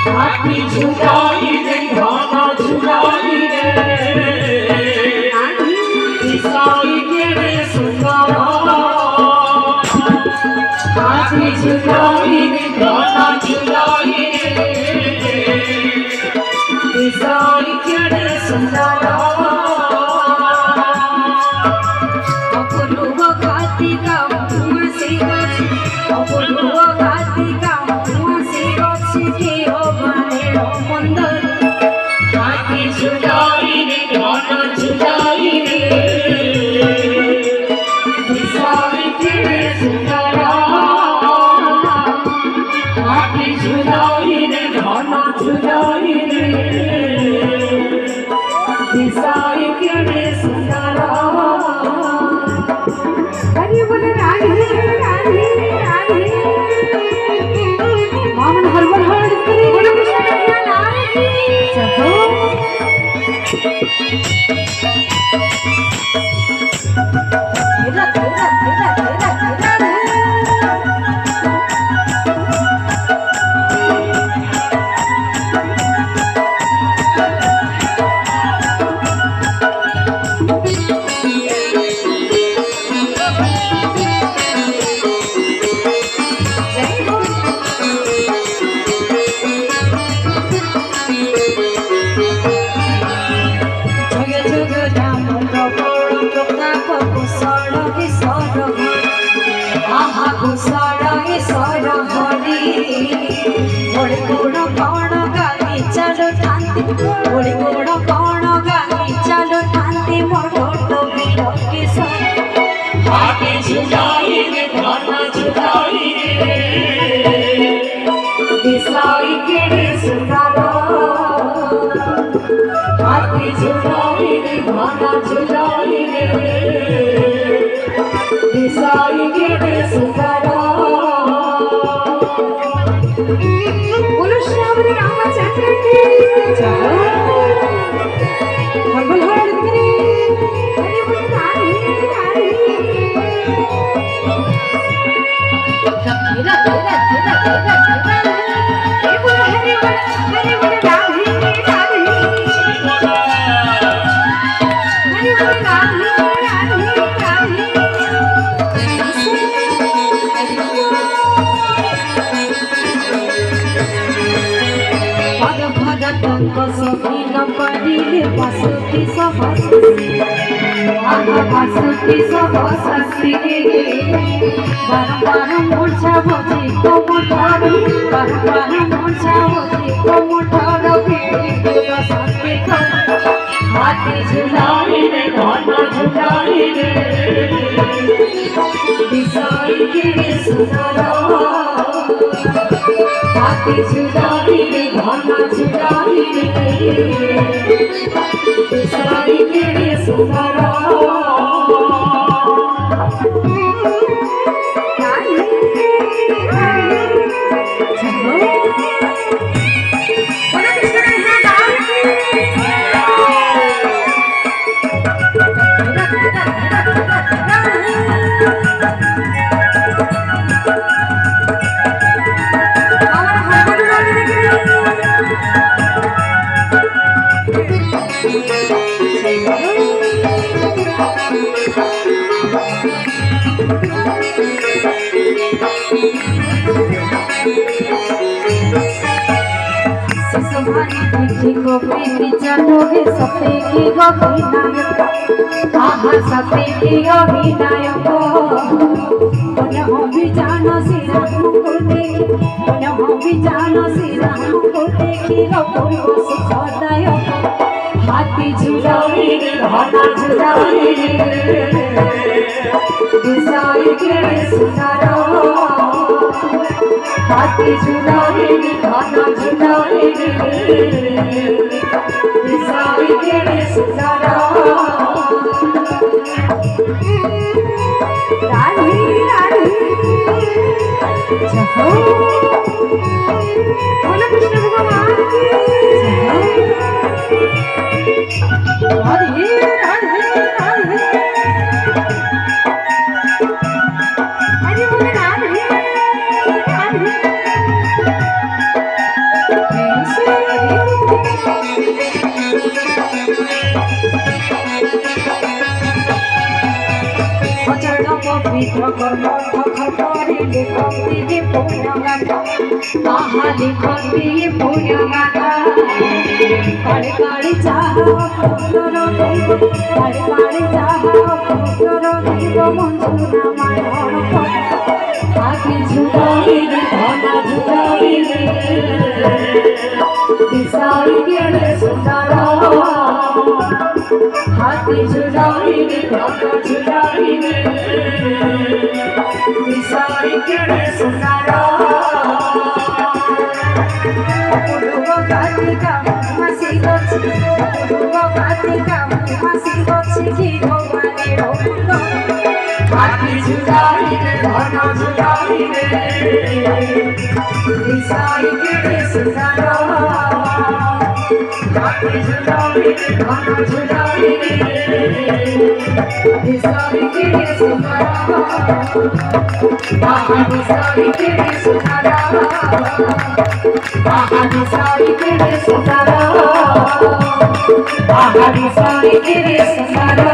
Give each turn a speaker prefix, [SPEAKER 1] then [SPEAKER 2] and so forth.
[SPEAKER 1] हाथी झुलाई रे घना झुलाई रे ईसाई के रे सुंदर हाथी झुलाई रे घना झुलाई रे ईसाई के रे सुंदर
[SPEAKER 2] अपुलुव कार्तिका मुआ से गछि अपुलुव कार्तिका मुआ से गछि के हो बारे मंदर
[SPEAKER 1] हाथी झुलाई रे घना झुलाई रे ईसाई के रे सुंदर हाथी झुलाई रे घना झुलाई रे ईसाई के रे सुंदर
[SPEAKER 2] अरे बोले राधे राधे राधे मामन हरबल हर करे बोले कृष्ण लाल की चलो तेरा तेरा तेरा तेरा तेरा गोड़ गोड़ कौन गाली चलो थांती मोर फोटो वीडियो के संग
[SPEAKER 1] हाथी झुलाई रे घना झुलाई रे ईसाई के रे सुंदर हाथी झुलाई रे घना झुलाई रे ईसाई के रे सुंदर
[SPEAKER 2] बोलो श्याम रामचंद्र की जय हरबल हर करे अरे बोले राधे राधे तेरा तेरा तेरा तेरा तेरा ए बोले हरे बोले राधे राधे हरे बोले राधे राधे राधे सखीन परिले बासुकी सब ससी बारंबार मूर्छा भोजी कोमठर बारंबार मूर्छा भोजी कोमठर सखी
[SPEAKER 1] हाथी झुलाई रे घना झुलाई रे ईसाई के रे सुंदर हाथी झुलाई रे घना झुलाई रे ईसाई के रे सुंदर
[SPEAKER 2] को प्रीति चढ़ोगे सपने की अभिनायक आहा सपने की अभिनायक हम भी जानो सिरा को देखी हम भी जानो सिरा को देखी रखो सदायक हाथी झुलाई रे घना झुलाई रे ईसाई के रे सुंदर हाथी झुलाई रे घना झुलाई रे ईसाई के रे सुंदर राधे राधे जय बोलो कृष्ण भगवान की राधे राधे राधे अरे बोले राधे राधे পবিত্র কর্ম করিলে কবিরে পুণ্যগাথা তাহা লিখতি পুণ্যগাথা কাড়ে কাড়ে যাহা পুত্র দেব কাড়ে কাড়ে যাহা পুত্র দেব মঞ্জুরা মারণ আগে ঝুলাইলে ধনা ঝুলাইলে বিসাই গেলে সুন্দর হাতে ঝুলাইলে ধনা ঝুলাইলে বিসাই গেলে সুন্দর অপূর্ব কার্তিকা মাসি গছি অপূর্ব কার্তিকা মাসি গছি কি ভগবানের অপূর্ব
[SPEAKER 1] হাতি ঝুলাইলে ধন ঝুলাইলে
[SPEAKER 2] বিসাই গেলে সুন্দর
[SPEAKER 1] হাতি ঝুলাইলে ধন ঝুলাইলে
[SPEAKER 2] বিসাই গেলে সুন্দর
[SPEAKER 1] বাহাদি সারি কেড়ে সুতারা বাহাদি সারি কেড়ে সুতারা বাহাদি সারি কেড়ে সুতারা